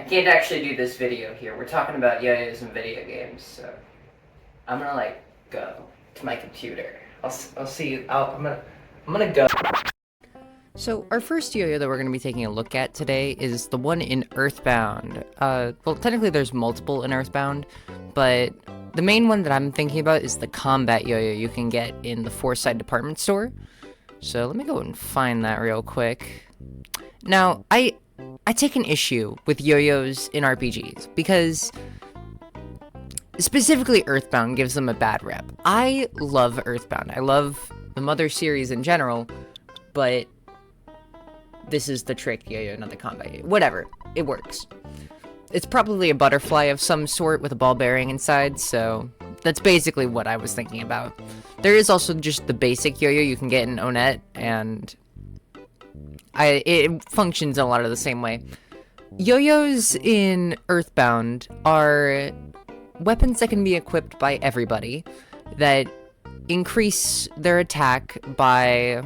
can't actually do this video here. We're talking about Yoyos and video games, so I'm gonna like go to my computer. I'll see you. I'm gonna go. So our first Yoyo that we're going to be taking a look at today is the one in Earthbound. Well, technically there's multiple in Earthbound, but the main one that I'm thinking about is the combat Yoyo you can get in the Foresight department store. So let me go and find that real quick. Now, I take an issue with Yoyos in RPGs because specifically Earthbound gives them a bad rep. I love Earthbound. I love the Mother series in general, but this is the trick Yoyo, not the combat Yoyo. Whatever. It works. It's probably a butterfly of some sort with a ball bearing inside, so that's basically what I was thinking about. There is also just the basic Yoyo you can get in Onett, and it functions in a lot of the same way. Yoyos in Earthbound are weapons that can be equipped by everybody that increase their attack by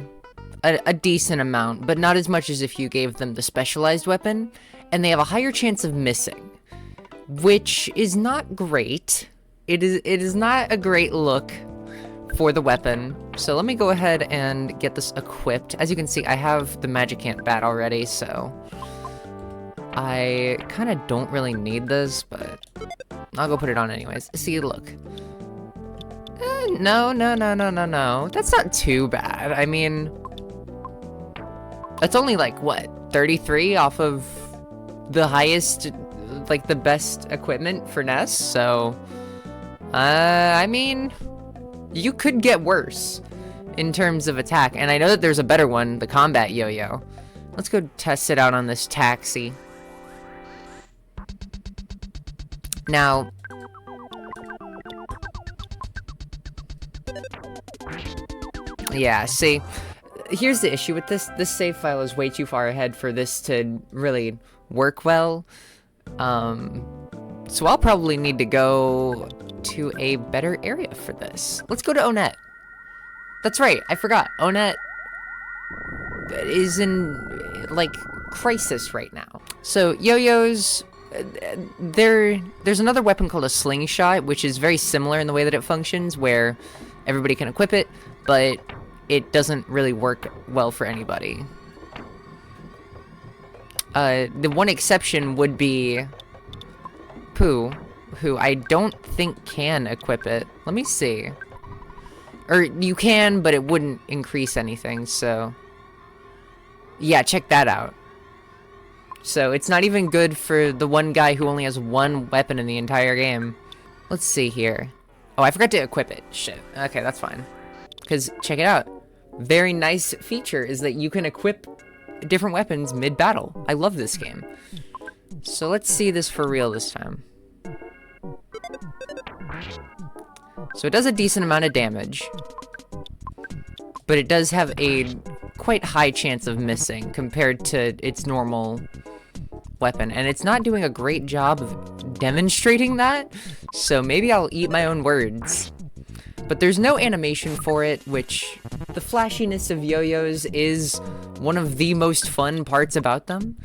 a decent amount, but not as much as if you gave them the specialized weapon, and they have a higher chance of missing, which is not great. It is not a great look for the weapon. So let me go ahead and get this equipped. As you can see, I have the Magic Ant Bat already, so I kind of don't really need this, but I'll go put it on anyways. See, look. No. That's not too bad. I mean, that's only like, what, 33 off of the highest, like the best equipment for Ness, so, I mean, you could get worse in terms of attack, and I know that there's a better one, the combat Yoyo. Let's go test it out on this taxi. Now, yeah, see, here's the issue with this. This save file is way too far ahead for this to really work well. So I'll probably need to go to a better area for this. Let's go to Onett. That's right, I forgot. Onett is in, like, crisis right now. So, Yoyos, there's another weapon called a slingshot, which is very similar in the way that it functions, where everybody can equip it, but it doesn't really work well for anybody. The one exception would be Pooh, who I don't think can equip it. Let me see. Or you can, but it wouldn't increase anything, so yeah, check that out. So it's not even good for the one guy who only has one weapon in the entire game. Let's see here. Oh, I forgot to equip it. Shit. Okay, that's fine. Because, check it out. Very nice feature is that you can equip different weapons mid-battle. I love this game. So let's see this for real this time. So it does a decent amount of damage, but it does have a quite high chance of missing compared to its normal weapon, and it's not doing a great job of demonstrating that, so maybe I'll eat my own words. But there's no animation for it, which the flashiness of Yoyos is one of the most fun parts about them.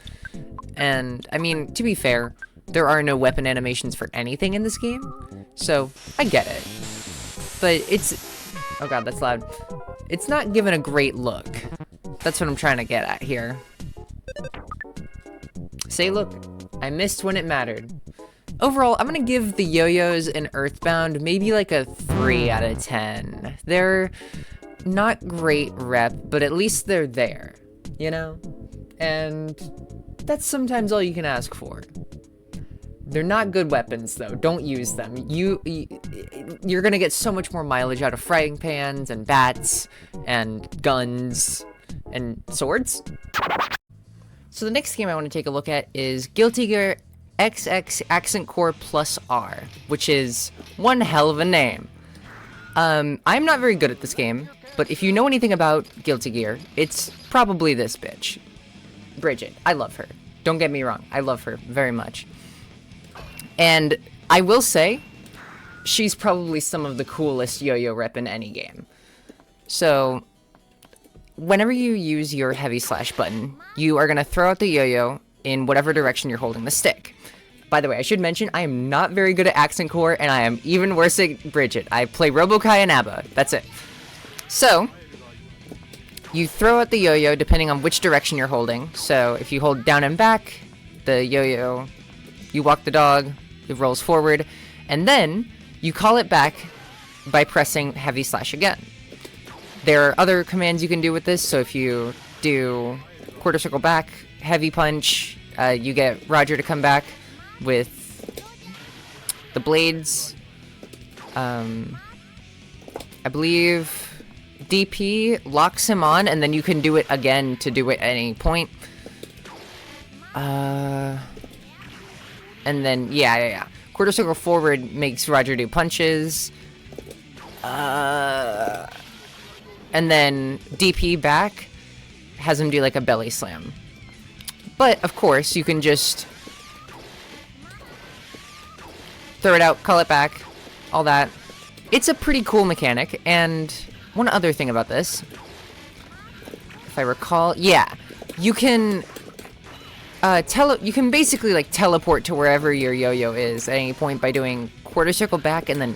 And, I mean, to be fair, there are no weapon animations for anything in this game, so I get it. But it's... oh god, that's loud. It's not given a great look. That's what I'm trying to get at here. Say, look, I missed when it mattered. Overall, I'm gonna give the Yoyos in Earthbound maybe like a 3 out of 10. They're not great rep, but at least they're there, you know? And that's sometimes all you can ask for. They're not good weapons, though. Don't use them. You're gonna get so much more mileage out of frying pans and bats and guns and swords. So the next game I want to take a look at is Guilty Gear XX Accent Core Plus R, which is one hell of a name. I'm not very good at this game, but if you know anything about Guilty Gear, it's probably this bitch. Bridget. I love her. Don't get me wrong. I love her very much. And I will say, she's probably some of the coolest Yoyo rep in any game. So, whenever you use your heavy slash button, you are going to throw out the Yoyo in whatever direction you're holding the stick. By the way, I should mention, I am not very good at Accent Core, and I am even worse at Bridget. I play Robokai and ABBA. That's it. So, you throw out the yo-yo depending on which direction you're holding. So, if you hold down and back, the yo-yo, you walk the dog, it rolls forward, and then you call it back by pressing heavy slash again. There are other commands you can do with this, so if you do quarter circle back, heavy punch, you get Roger to come back with the blades. I believe DP locks him on, and then you can do it again to do it at any point. And then, yeah. Quarter circle forward makes Roger do punches. And then DP back has him do like a belly slam. But, of course, you can just throw it out, call it back, all that. It's a pretty cool mechanic, and one other thing about this, if I recall, yeah, you can you can basically like teleport to wherever your yo-yo is at any point by doing quarter circle back and then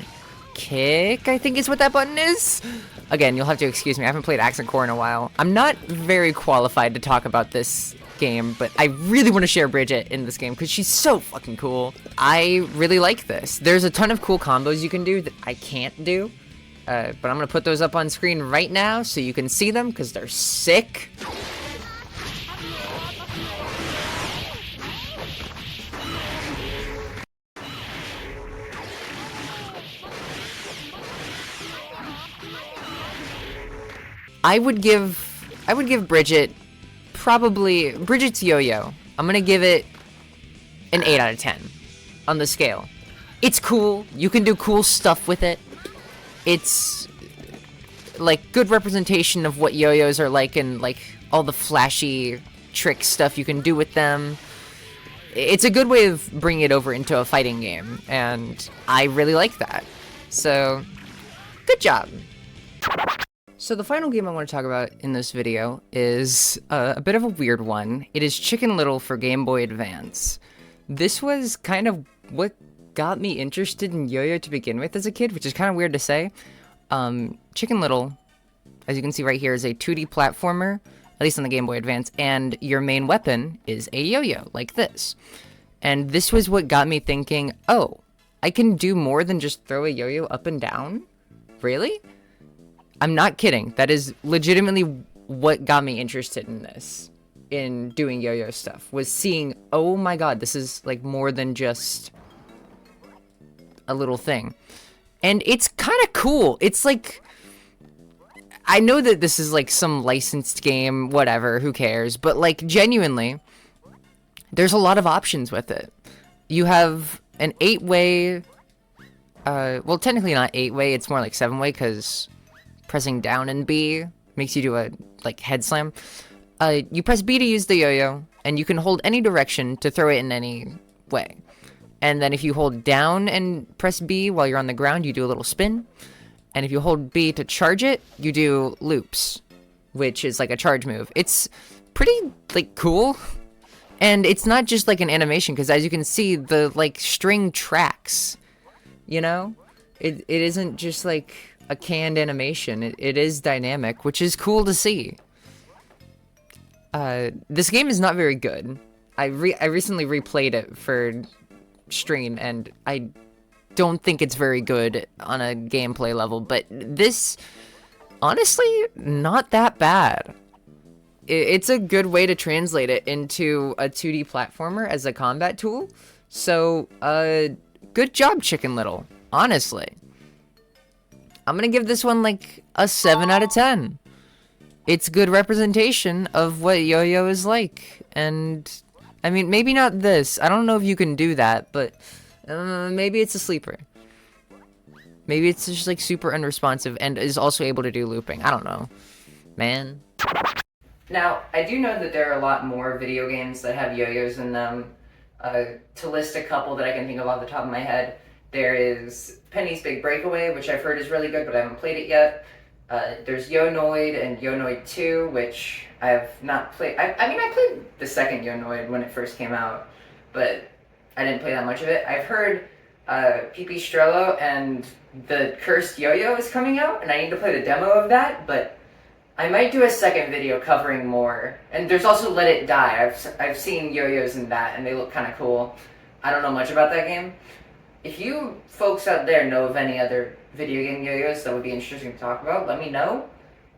kick, I think is what that button is. Again, you'll have to excuse me, I haven't played Accent Core in a while. I'm not very qualified to talk about this game, but I really want to share Bridget in this game because she's so fucking cool. I really like this. There's a ton of cool combos you can do that I can't do, but I'm gonna put those up on screen right now so you can see them because they're sick. I would give Bridget Bridget's yo-yo. I'm gonna give it an 8 out of 10 on the scale. It's cool. You can do cool stuff with it. It's like good representation of what yo-yos are like and like all the flashy trick stuff you can do with them. It's a good way of bringing it over into a fighting game, and I really like that. So, good job. So the final game I want to talk about in this video is a bit of a weird one. It is Chicken Little for Game Boy Advance. This was kind of what got me interested in yo-yo to begin with as a kid, which is kind of weird to say. Chicken Little, as you can see right here, is a 2D platformer, at least on the Game Boy Advance, and your main weapon is a yo-yo, like this. And this was what got me thinking, oh, I can do more than just throw a yo-yo up and down? Really? I'm not kidding. That is legitimately what got me interested in this, in doing yo-yo stuff, was seeing, oh my god, this is like more than just a little thing. And it's kind of cool. It's like, I know that this is like some licensed game, whatever, who cares, but like genuinely, there's a lot of options with it. You have an 8-way, well technically not 8-way, it's more like 7-way because pressing down and B makes you do a, like, head slam. You press B to use the yo-yo, and you can hold any direction to throw it in any way. And then if you hold down and press B while you're on the ground, you do a little spin. And if you hold B to charge it, you do loops, which is like a charge move. It's pretty, like, cool. And it's not just like an animation, because as you can see, the, like, string tracks, you know? It isn't just, like, a canned animation. It is dynamic, which is cool to see. This game is not very good. I recently replayed it for stream, and I don't think it's very good on a gameplay level, but this, honestly, not that bad. It's a good way to translate it into a 2D platformer as a combat tool. So, good job, Chicken Little, honestly. I'm gonna give this one like a 7 out of 10. It's good representation of what yo-yo is like. And, I mean, maybe not this. I don't know if you can do that, but maybe it's a sleeper. Maybe it's just like super unresponsive and is also able to do looping. I don't know. Man. Now, I do know that there are a lot more video games that have yo-yos in them. To list a couple that I can think of off the top of my head, there is Penny's Big Breakaway, which I've heard is really good, but I haven't played it yet. There's Yonoid and Yonoid 2, which I have not played. I mean, I played the second Yonoid when it first came out, but I didn't play that much of it. I've heard Pipistrello and the Cursed Yoyo is coming out, and I need to play the demo of that, but I might do a second video covering more. And there's also Let It Die. I've seen Yoyos in that, and they look kind of cool. I don't know much about that game. If you folks out there know of any other video game Yoyos that would be interesting to talk about, let me know.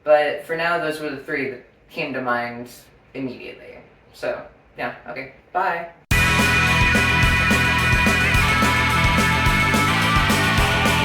But for now, those were the three that came to mind immediately. So, yeah, okay, bye.